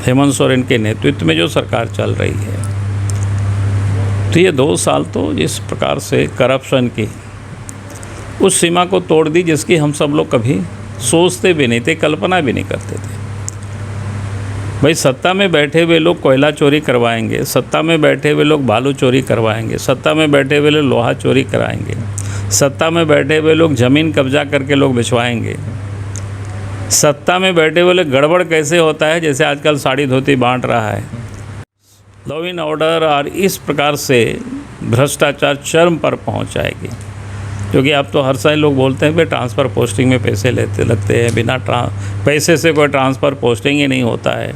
हेमंत सोरेन के नेतृत्व में जो सरकार चल रही है, तो ये 2 साल तो जिस प्रकार से करप्शन की उस सीमा को तोड़ दी जिसकी हम सब लोग कभी सोचते भी नहीं थे, कल्पना भी नहीं करते थे। भाई सत्ता में बैठे हुए लोग कोयला चोरी करवाएंगे, सत्ता में बैठे हुए लोग बालू चोरी करवाएंगे, सत्ता में बैठे हुए लोग लोहा चोरी कराएंगे, सत्ता में बैठे हुए लोग ज़मीन कब्जा करके लोग बिछवाएंगे। सत्ता में बैठे हुए लोग गड़बड़ कैसे होता है, जैसे आजकल साड़ी धोती बांट रहा है। लॉ एंड ऑर्डर और इस प्रकार से भ्रष्टाचार चरम पर पहुंच जाएगी। क्योंकि अब तो हर साल लोग बोलते हैं कि ट्रांसफ़र पोस्टिंग में पैसे लगते हैं, बिना पैसे से कोई ट्रांसफ़र पोस्टिंग ही नहीं होता है।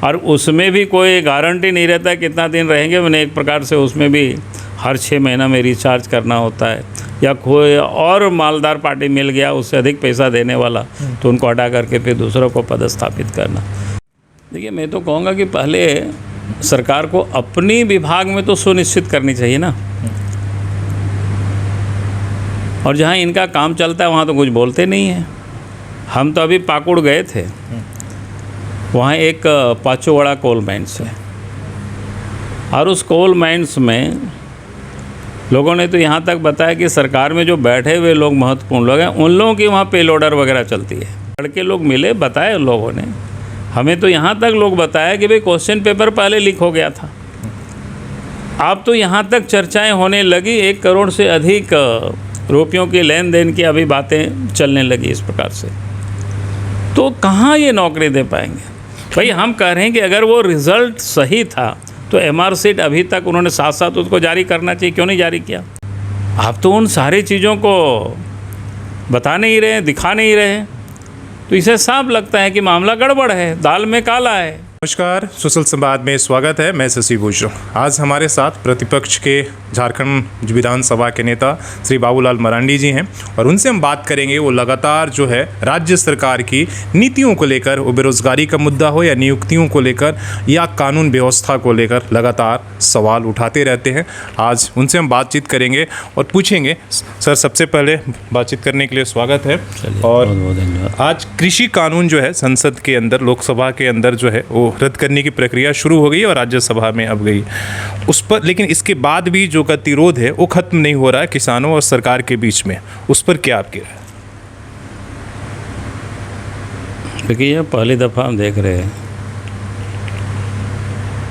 और उसमें भी कोई गारंटी नहीं रहता है कितना दिन रहेंगे। मैंने एक प्रकार से उसमें भी हर 6 महीना में रिचार्ज करना होता है, या कोई और मालदार पार्टी मिल गया उससे अधिक पैसा देने वाला, तो उनको हटा करके फिर दूसरों को पदस्थापित करना। देखिए, मैं तो कहूँगा कि पहले सरकार को अपनी विभाग में तो सुनिश्चित करनी चाहिए ना, और जहाँ इनका काम चलता है वहाँ तो कुछ बोलते नहीं हैं। हम तो अभी पाकुड़ गए थे, वहाँ एक पाचोवाड़ा कोल माइंस है, और उस कोल माइंस में लोगों ने तो यहाँ तक बताया कि सरकार में जो बैठे हुए लोग महत्वपूर्ण लोग हैं, उन लोगों की वहाँ पे लोडर वगैरह चलती है। लड़के लोग मिले, बताए लोगों ने हमें, तो यहाँ तक लोग बताया कि भाई क्वेश्चन पेपर पहले लीक हो गया था। अब तो यहाँ तक चर्चाएं होने लगी, 1 करोड़ से अधिक रुपयों के लेन देन की अभी बातें चलने लगी इस प्रकार से। तो कहाँ ये नौकरी दे पाएंगे? भाई हम कह रहे हैं कि अगर वो रिज़ल्ट सही था तो MR सीट अभी तक उन्होंने साथ साथ उसको जारी करना चाहिए, क्यों नहीं जारी किया? आप तो उन सारी चीज़ों को बता नहीं रहे, दिखा नहीं रहे, तो इसे साफ लगता है कि मामला गड़बड़ है, दाल में काला है। नमस्कार, सोशल संवाद में स्वागत है। मैं शशि भूषण। आज हमारे साथ प्रतिपक्ष के झारखंड विधानसभा के नेता श्री बाबूलाल मरांडी जी हैं, और उनसे हम बात करेंगे वो लगातार जो है राज्य सरकार की नीतियों को लेकर, वो बेरोजगारी का मुद्दा हो या नियुक्तियों को लेकर या कानून व्यवस्था को लेकर लगातार सवाल उठाते रहते हैं। आज उनसे हम बातचीत करेंगे और पूछेंगे। सर, सबसे पहले बातचीत करने के लिए स्वागत है। और आज कृषि कानून जो है संसद के अंदर, लोकसभा के अंदर जो है वो रद्द करने की प्रक्रिया शुरू हो गई और राज्यसभा में अब गई उस पर, लेकिन इसके बाद भी जो गतिरोध है वो खत्म नहीं हो रहा है किसानों और सरकार के बीच में। उस पर क्या आपकी राय? देखिए, यह पहली दफ़ा हम देख रहे हैं,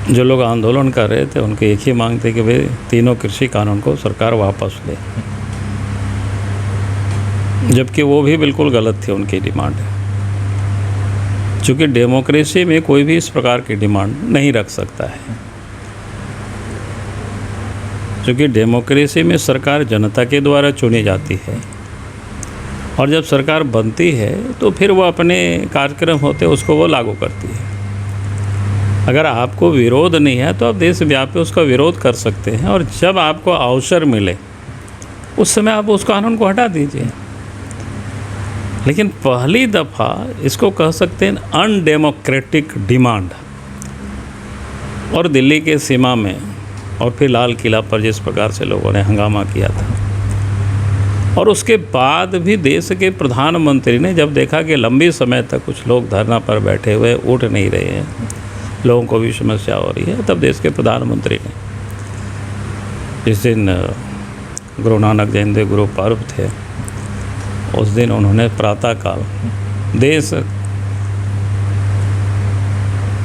जो लोग आंदोलन कर रहे थे उनके एक ही मांग थी कि भाई तीनों कृषि कानून को सरकार वापस ले, जबकि वो भी बिल्कुल गलत थी उनकी डिमांड। चूँकि डेमोक्रेसी में कोई भी इस प्रकार की डिमांड नहीं रख सकता है, क्योंकि डेमोक्रेसी में सरकार जनता के द्वारा चुनी जाती है, और जब सरकार बनती है तो फिर वो अपने कार्यक्रम होते हैं उसको वो लागू करती है। अगर आपको विरोध नहीं है तो आप देशव्यापी उसका विरोध कर सकते हैं, और जब आपको अवसर मिले उस समय आप उस कानून को हटा दीजिए। लेकिन पहली दफ़ा इसको कह सकते हैं अनडेमोक्रेटिक डिमांड, और दिल्ली के सीमा में और फिर लाल किला पर जिस प्रकार से लोगों ने हंगामा किया था, और उसके बाद भी देश के प्रधानमंत्री ने जब देखा कि लंबी समय तक कुछ लोग धरना पर बैठे हुए उठ नहीं रहे हैं, लोगों को भी समस्या हो रही है, तब देश के प्रधानमंत्री ने, जिस दिन गुरु नानक जयंती गुरु पर्व थे, उस दिन उन्होंने प्रातःकाल देश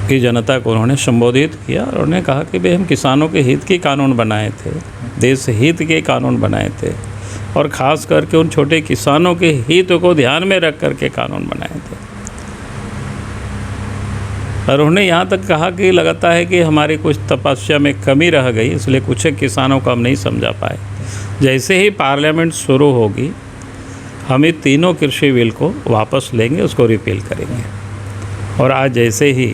की जनता को उन्होंने संबोधित किया, और उन्होंने कहा कि भाई हम किसानों के हित के कानून बनाए थे, देश हित के कानून बनाए थे, और ख़ास करके उन छोटे किसानों के हित को ध्यान में रख करके कानून बनाए थे। और उन्होंने यहाँ तक कहा कि लगता है कि हमारी कुछ तपस्या में कमी रह गई, इसलिए कुछ किसानों को हम नहीं समझा पाए। जैसे ही पार्लियामेंट शुरू होगी हम ये तीनों कृषि बिल को वापस लेंगे, उसको रिपील करेंगे। और आज जैसे ही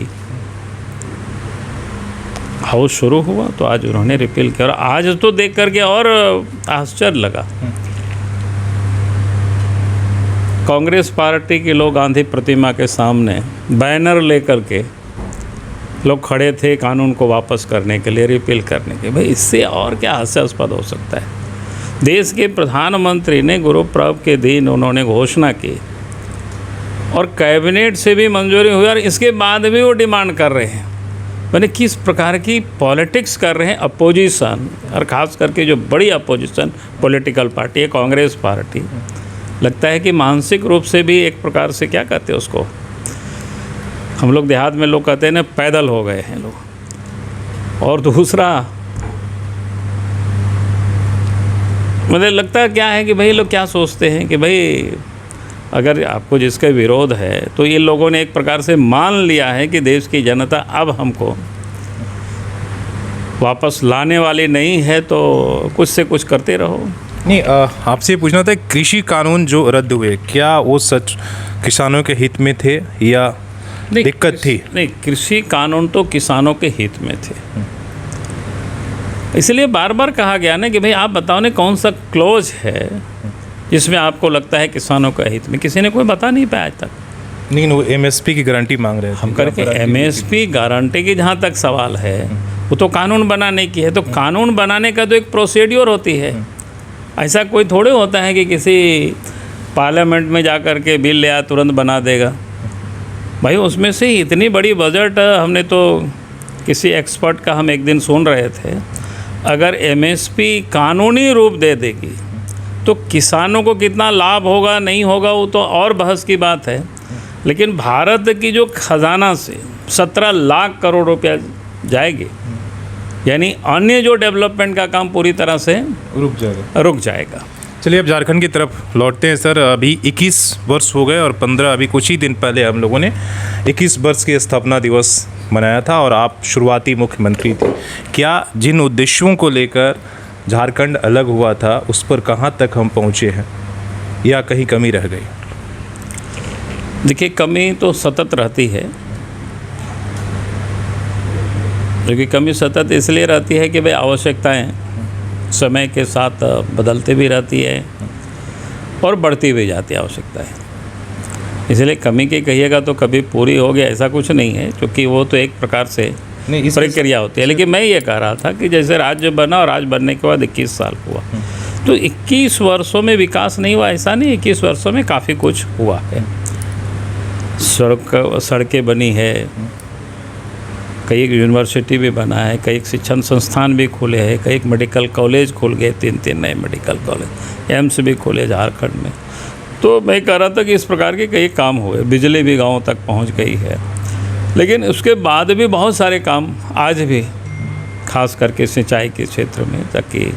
हाउस शुरू हुआ तो आज उन्होंने रिपील किया, और आज तो देख करके और आश्चर्य लगा। कांग्रेस पार्टी के लोग गांधी प्रतिमा के सामने बैनर लेकर के लोग खड़े थे कानून को वापस करने के लिए, रिपील करने के। भाई इससे और क्या हास्यास्पद हो सकता है? देश के प्रधानमंत्री ने गुरु पर्व के दिन उन्होंने घोषणा की और कैबिनेट से भी मंजूरी हुई और इसके बाद भी वो डिमांड कर रहे हैं। मैंने किस प्रकार की पॉलिटिक्स कर रहे हैं अपोजिशन, और ख़ास करके जो बड़ी अपोजिशन पॉलिटिकल पार्टी है कांग्रेस पार्टी, लगता है कि मानसिक रूप से भी एक प्रकार से क्या कहते हैं उसको, हम लोग देहात में लोग कहते हैं ना, पैदल हो गए हैं लोग। और दूसरा मुझे लगता है क्या है कि भाई लोग क्या सोचते हैं कि भाई अगर आपको जिसका विरोध है तो ये लोगों ने एक प्रकार से मान लिया है कि देश की जनता अब हमको वापस लाने वाली नहीं है, तो कुछ से कुछ करते रहो। नहीं, आपसे ये पूछना था, कृषि कानून जो रद्द हुए, क्या वो सच किसानों के हित में थे या दिक्कत थी? नहीं, कृषि कानून तो किसानों के हित में थे, इसलिए बार बार कहा गया ना कि भाई आप बताओ ना कौन सा क्लोज है जिसमें आपको लगता है किसानों के हित में। किसी ने कोई बता नहीं पाया आज तक। लेकिन वो एमएसपी की गारंटी मांग रहे थे हम करके एमएसपी गारंटी की जहाँ तक सवाल है वो तो कानून बनाने की है। तो कानून बनाने का तो एक प्रोसीड्योर होती है, ऐसा कोई थोड़े होता है कि किसी पार्लियामेंट में जा कर के बिल ले आया तुरंत बना देगा। भाई उसमें से इतनी बड़ी बजट, हमने तो किसी एक्सपर्ट का हम एक दिन सुन रहे थे, अगर एमएसपी कानूनी रूप दे देगी तो किसानों को कितना लाभ होगा नहीं होगा वो तो और बहस की बात है। लेकिन भारत की जो खजाना से 17 लाख करोड़ रुपया जाएगी, यानी अन्य जो डेवलपमेंट का काम पूरी तरह से रुक जाएगा। चलिए अब झारखंड की तरफ लौटते हैं सर। अभी 21 वर्ष हो गए और 15 अभी कुछ ही दिन पहले हम लोगों ने 21 वर्ष की स्थापना दिवस मनाया था और आप शुरुआती मुख्यमंत्री थे। क्या जिन उद्देश्यों को लेकर झारखंड अलग हुआ था उस पर कहाँ तक हम पहुँचे हैं या कहीं कमी रह गई? देखिए, कमी तो सतत रहती है, क्योंकि कमी सतत इसलिए रहती है कि भाई आवश्यकताएं समय के साथ बदलते भी रहती है और बढ़ती भी जाती है आवश्यकताएं। इसलिए कमी की कहिएगा तो कभी पूरी हो गया ऐसा कुछ नहीं है, क्योंकि वो तो एक प्रकार से प्रक्रिया होती है। लेकिन मैं ये कह रहा था कि जैसे राज्य बना और राज्य बनने के बाद 21 साल हुआ, तो 21 वर्षों में विकास नहीं हुआ ऐसा नहीं, 21 वर्षों में काफ़ी कुछ हुआ है। सड़कें बनी है, कई यूनिवर्सिटी भी बना है, कई शिक्षण संस्थान भी खुले हैं, कई मेडिकल कॉलेज खुल गए, 3 नए मेडिकल कॉलेज, एम्स भी खुले झारखंड में। तो मैं कह रहा था कि इस प्रकार के कई काम हुए, बिजली भी गाँव तक पहुँच गई है। लेकिन उसके बाद भी बहुत सारे काम आज भी, खास करके सिंचाई के क्षेत्र में, ताकि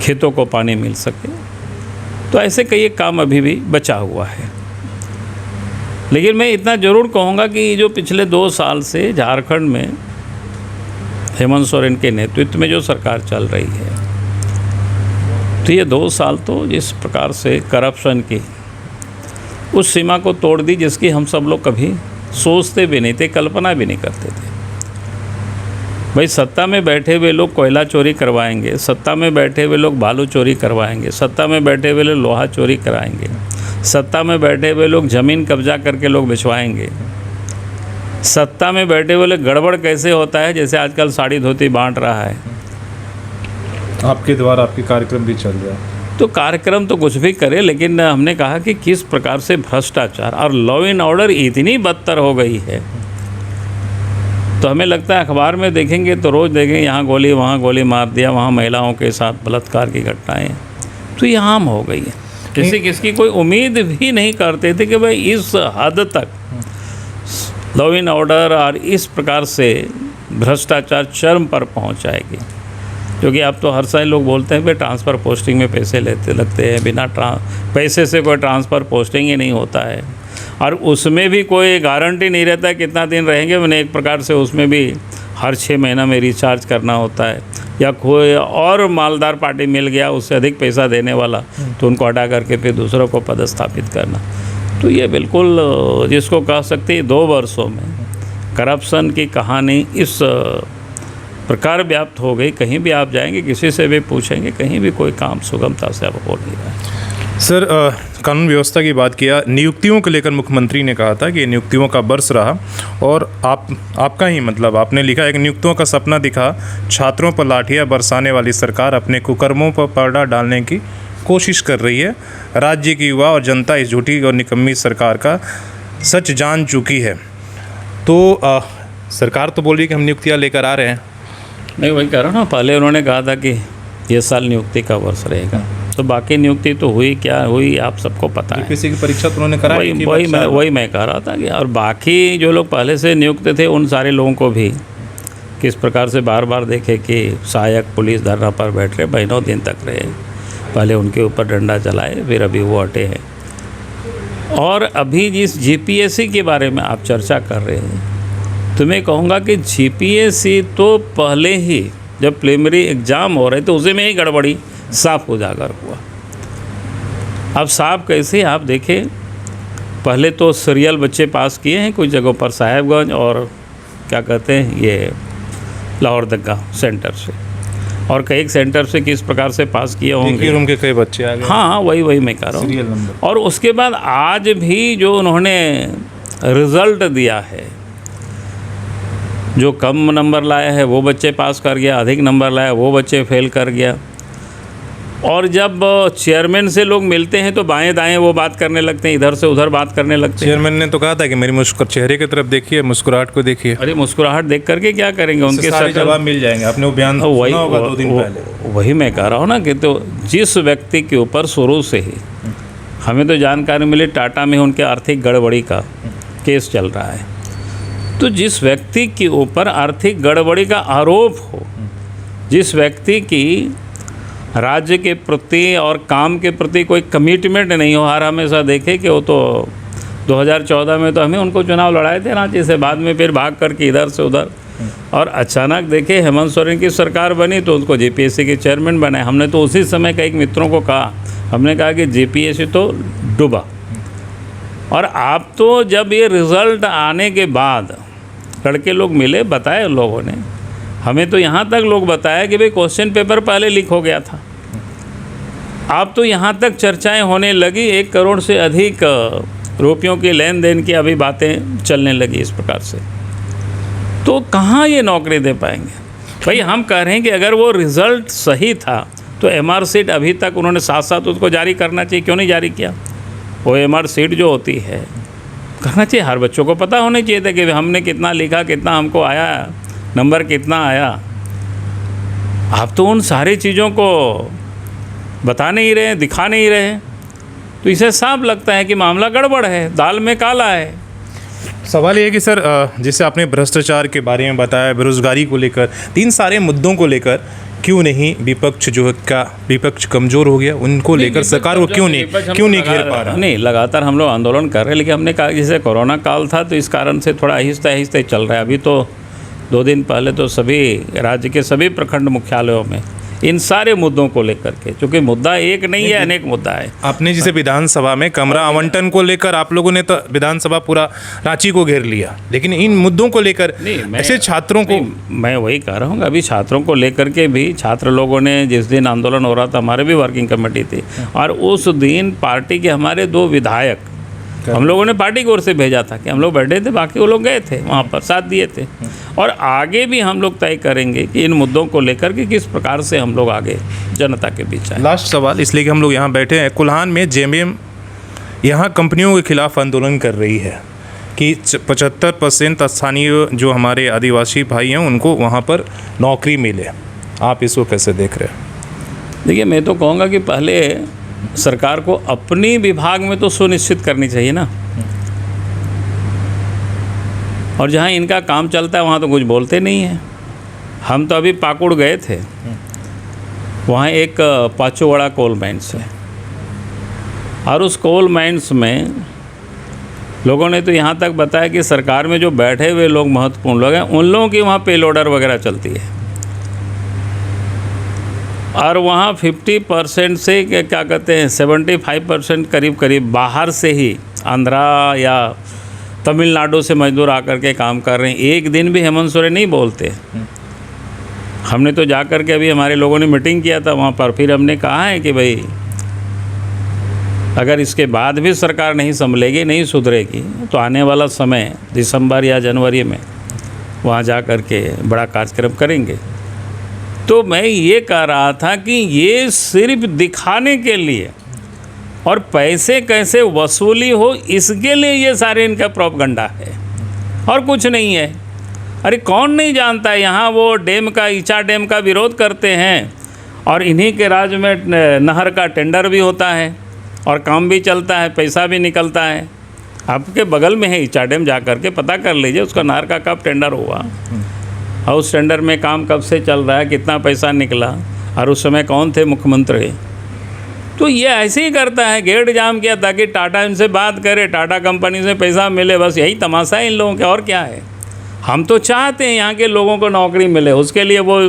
खेतों को पानी मिल सके, तो ऐसे कई काम अभी भी बचा हुआ है। लेकिन मैं इतना ज़रूर कहूँगा कि जो पिछले 2 साल से झारखंड में हेमंत सोरेन के नेतृत्व में जो सरकार चल रही है, तो ये 2 साल तो जिस प्रकार से करप्शन की उस सीमा को तोड़ दी जिसकी हम सब लोग कभी सोचते भी नहीं थे, कल्पना भी नहीं करते थे। भाई सत्ता में बैठे हुए लोग कोयला चोरी करवाएंगे, सत्ता में बैठे हुए लोग बालू चोरी करवाएंगे, सत्ता में बैठे हुए लोग लोहा चोरी कराएंगे, सत्ता में बैठे हुए लोग ज़मीन कब्जा करके लोग बिछवाएंगे, सत्ता में बैठे हुए लोग गड़बड़ कैसे होता है, जैसे आजकल साड़ी धोती बांट रहा है। आपके द्वारा आपके कार्यक्रम भी चल रहा है। तो कार्यक्रम तो कुछ भी करे, लेकिन हमने कहा कि किस प्रकार से भ्रष्टाचार और लॉ एंड ऑर्डर इतनी बदतर हो गई है, तो हमें लगता है अखबार में देखेंगे तो रोज़ देखेंगे यहाँ गोली वहाँ गोली मार दिया, वहाँ महिलाओं के साथ बलात्कार की घटनाएं, तो ये आम हो गई है। किसकी कोई उम्मीद भी नहीं करते थे कि भाई इस हद तक लॉ एंड ऑर्डर और इस प्रकार से भ्रष्टाचार चरम पर पहुँच जाएगी। क्योंकि अब तो हर साल लोग बोलते हैं भाई ट्रांसफ़र पोस्टिंग में पैसे लगते हैं, बिना पैसे से कोई ट्रांसफ़र पोस्टिंग ही नहीं होता है, और उसमें भी कोई गारंटी नहीं रहता है कितना दिन रहेंगे। मैंने एक प्रकार से उसमें भी हर 6 महीना में रिचार्ज करना होता है, या कोई और मालदार पार्टी मिल गया उससे अधिक पैसा देने वाला, तो उनको हटा करके फिर दूसरों को पदस्थापित करना। तो ये बिल्कुल जिसको कह सकते हैं 2 वर्षों में करप्शन की कहानी इस प्रकार व्याप्त हो गई। कहीं भी आप जाएंगे, किसी से भी पूछेंगे, कहीं भी कोई काम सुगमता से अब हो नहीं रहा है। सर, कानून व्यवस्था की बात किया, नियुक्तियों को लेकर मुख्यमंत्री ने कहा था कि नियुक्तियों का बरस रहा, और आपका ही मतलब आपने लिखा एक नियुक्तियों का सपना दिखा, छात्रों पर लाठियां बरसाने वाली सरकार अपने कुकर्मों पर पर्दा डालने की कोशिश कर रही है। राज्य की युवा और जनता इस झूठी और निकम्मी सरकार का सच जान चुकी है। तो सरकार तो बोल रही है कि हम नियुक्तियाँ लेकर आ रहे हैं। नहीं, वही कह रहा हूँ ना, पहले उन्होंने कहा था कि ये साल नियुक्ति का वर्ष रहेगा, तो बाकी नियुक्ति तो हुई क्या हुई आप सबको पता है। यूपीएससी की परीक्षा तो उन्होंने कराई थी। वही मैं कह रहा था कि और बाकी जो लोग पहले से नियुक्त थे उन सारे लोगों को भी किस प्रकार से बार बार देखे कि सहायक पुलिस धरना पर बैठ रहे, महीनों दिन तक रहे, पहले उनके ऊपर डंडा चलाए, फिर अभी वो हटे हैं। और अभी जिस जीपीएससी के बारे में आप चर्चा कर रहे हैं, तो मैं कहूँगा कि जीपीएससी तो पहले ही जब प्रीलिमिनरी एग्ज़ाम हो रहे थे उसी में ही गड़बड़ी साफ उजागर हुआ। अब साफ कैसे, आप देखें, पहले तो सीरियल बच्चे पास किए हैं कुछ जगहों पर, साहेबगंज और क्या कहते हैं ये लाहौर दग्गा सेंटर से, और कई सेंटर से किस प्रकार से पास किए होंगे। रूम के कई बच्चे आ गए। हाँ, वही मैं कह रहा हूँ। Serial number. और उसके बाद आज भी जो उन्होंने रिज़ल्ट दिया है, जो कम नंबर लाया है वो बच्चे पास कर गया, अधिक नंबर लाया वो बच्चे फेल कर गया। और जब चेयरमैन से लोग मिलते हैं तो बाएं दाएं वो बात करने लगते हैं, इधर से उधर बात करने लगते हैं। चेयरमैन ने तो कहा था कि मेरी चेहरे की तरफ देखिए, मुस्कुराहट को देखिए। अरे मुस्कुराहट देख करके क्या करेंगे, उनके सारे जवाब मिल जाएंगे। आपने वो बयान सुना होगा 2 दिन पहले। वही मैं कह रहा हूँ ना कि तो जिस व्यक्ति के ऊपर शुरू से ही हमें तो जानकारी मिली टाटा में उनके आर्थिक गड़बड़ी का केस चल रहा है, तो जिस व्यक्ति के ऊपर आर्थिक गड़बड़ी का आरोप हो, जिस व्यक्ति की राज्य के प्रति और काम के प्रति कोई कमिटमेंट नहीं हो, हर हमेशा देखे कि वो तो 2014 में तो हमें उनको चुनाव लड़ाए थे रांची से, बाद में फिर भाग करके इधर से उधर, और अचानक देखे हेमंत सोरेन की सरकार बनी तो उनको जीपीएससी के चेयरमैन बनाए। हमने तो उसी समय कई मित्रों को कहा, हमने कहा कि जीपीएससी तो डूबा। और आप तो जब ये रिज़ल्ट आने के बाद लड़के लोग मिले, बताए लोगों ने, हमें तो यहाँ तक लोग बताया कि भाई क्वेश्चन पेपर पहले लीक हो गया था। अब तो यहाँ तक चर्चाएं होने लगी, 1 करोड़ से अधिक रुपयों के लेन देन की अभी बातें चलने लगी इस प्रकार से। तो कहाँ ये नौकरी दे पाएंगे भाई। हम कह रहे हैं कि अगर वो रिज़ल्ट सही था तो एमआर सीट अभी तक उन्होंने साथ साथ उसको जारी करना चाहिए, क्यों नहीं जारी किया। वो एमआर सीट जो होती है करना चाहिए, हर बच्चों को पता होना चाहिए था कि हमने कितना लिखा, कितना हमको आया, नंबर कितना आया। आप तो उन सारी चीज़ों को बता नहीं रहे, दिखा नहीं रहे, तो इसे साफ लगता है कि मामला गड़बड़ है, दाल में काला है। सवाल ये है कि सर, जैसे आपने भ्रष्टाचार के बारे में बताया, बेरोजगारी को लेकर, 3 सारे मुद्दों को लेकर क्यों नहीं विपक्ष जो है का विपक्ष कमज़ोर हो गया, उनको लेकर सरकार को क्यों नहीं घेर पा रहा। नहीं, लगातार हम लोग आंदोलन कर रहे हैं, लेकिन हमने कहा जैसे कोरोना काल था तो इस कारण से थोड़ा आहिस्ते आहिस्ते चल रहा है। अभी तो 2 दिन पहले तो सभी राज्य के सभी प्रखंड मुख्यालयों में इन सारे मुद्दों को लेकर के, क्योंकि मुद्दा एक नहीं है, अनेक मुद्दा है। आपने जैसे विधानसभा में कमरा आवंटन को लेकर आप लोगों ने तो विधानसभा पूरा रांची को घेर लिया, लेकिन इन मुद्दों को लेकर ऐसे छात्रों को, मैं वही कह रहा हूँ, अभी छात्रों को लेकर के भी छात्र लोगों ने जिस दिन आंदोलन हो रहा था, हमारे भी वर्किंग कमेटी थी, और उस दिन पार्टी के हमारे 2 विधायक हम लोगों ने पार्टी की ओर से भेजा था कि हम लोग बैठे थे, बाकी वो लोग गए थे वहाँ पर, साथ दिए थे। और आगे भी हम लोग तय करेंगे कि इन मुद्दों को लेकर के किस प्रकार से हम लोग आगे जनता के बीच आए। लास्ट सवाल, इसलिए कि हम लोग यहाँ बैठे हैं, कुल्हान में जेएमएम यहाँ कंपनियों के खिलाफ आंदोलन कर रही है कि 75% स्थानीय जो हमारे आदिवासी भाई हैं उनको वहाँ पर नौकरी मिले। आप इसको कैसे देख रहे हैं? देखिए, मैं तो कहूँगा कि पहले सरकार को अपनी विभाग में तो सुनिश्चित करनी चाहिए ना, और जहाँ इनका काम चलता है वहाँ तो कुछ बोलते नहीं हैं। हम तो अभी पाकुड़ गए थे, वहाँ एक पाचोवाड़ा कोल माइंस है, और उस कोल माइंस में लोगों ने तो यहाँ तक बताया कि सरकार में जो बैठे हुए लोग महत्वपूर्ण लोग हैं, उन लोगों की वहाँ पे लोडर वगैरह चलती है, और वहाँ 50% से क्या कहते हैं 75% करीब बाहर से ही आंध्रा या तमिलनाडु से मजदूर आकर के काम कर रहे हैं। एक दिन भी हेमंत सोरेन नहीं बोलते। हमने तो जा कर के अभी हमारे लोगों ने मीटिंग किया था वहाँ पर, फिर हमने कहा है कि भाई अगर इसके बाद भी सरकार नहीं संभलेगी, नहीं सुधरेगी, तो आने वाला समय दिसंबर या जनवरी में वहाँ जा कर के बड़ा कार्यक्रम करेंगे। तो मैं ये कह रहा था कि ये सिर्फ दिखाने के लिए और पैसे कैसे वसूली हो इसके लिए ये सारे इनका प्रोपगंडा है और कुछ नहीं है। अरे कौन नहीं जानता है, यहाँ वो डैम का, ईचा डैम का विरोध करते हैं और इन्हीं के राज में नहर का टेंडर भी होता है और काम भी चलता है, पैसा भी निकलता है। आपके बगल में है ईचा डैम, जा कर के पता कर लीजिए उसका नहर का कब टेंडर हुआ और उस टेंडर में काम कब से चल रहा है, कितना पैसा निकला और उस समय कौन थे मुख्यमंत्री। तो ये ऐसे ही करता है, गेट जाम किया ताकि टाटा इनसे बात करे, टाटा कंपनी से पैसा मिले, बस यही तमाशा है इन लोगों का, और क्या है। हम तो चाहते हैं यहाँ के लोगों को नौकरी मिले, उसके लिए वो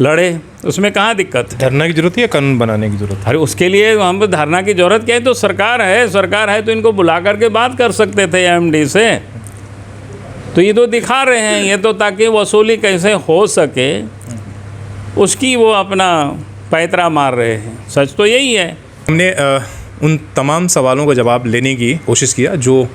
लड़े, उसमें कहाँ दिक्कत है। धरना की जरूरत है या कानून बनाने की जरूरत है? अरे उसके लिए हम धरना की ज़रूरत क्या है, तो सरकार है तो इनको बुला करके बात कर सकते थे एमडी से। तो ये तो दिखा रहे हैं, ये तो ताकि वसूली कैसे हो सके उसकी वो अपना पैतरा मार रहे हैं। सच तो यही है। हमने उन तमाम सवालों का जवाब लेने की कोशिश किया जो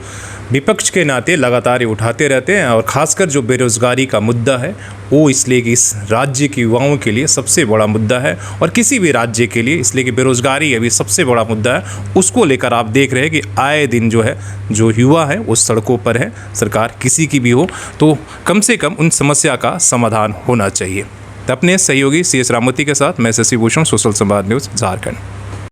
विपक्ष के नाते लगातार ये उठाते रहते हैं, और ख़ासकर जो बेरोज़गारी का मुद्दा है वो इसलिए कि इस राज्य के युवाओं के लिए सबसे बड़ा मुद्दा है, और किसी भी राज्य के लिए, इसलिए कि बेरोज़गारी अभी सबसे बड़ा मुद्दा है। उसको लेकर आप देख रहे हैं कि आए दिन जो है जो युवा है वो सड़कों पर है। सरकार किसी की भी हो तो कम से कम उन समस्या का समाधान होना चाहिए। अपने सहयोगी CS राममूर्ति के साथ मैं शशि भूषण, सोशल संवाद न्यूज़, झारखंड।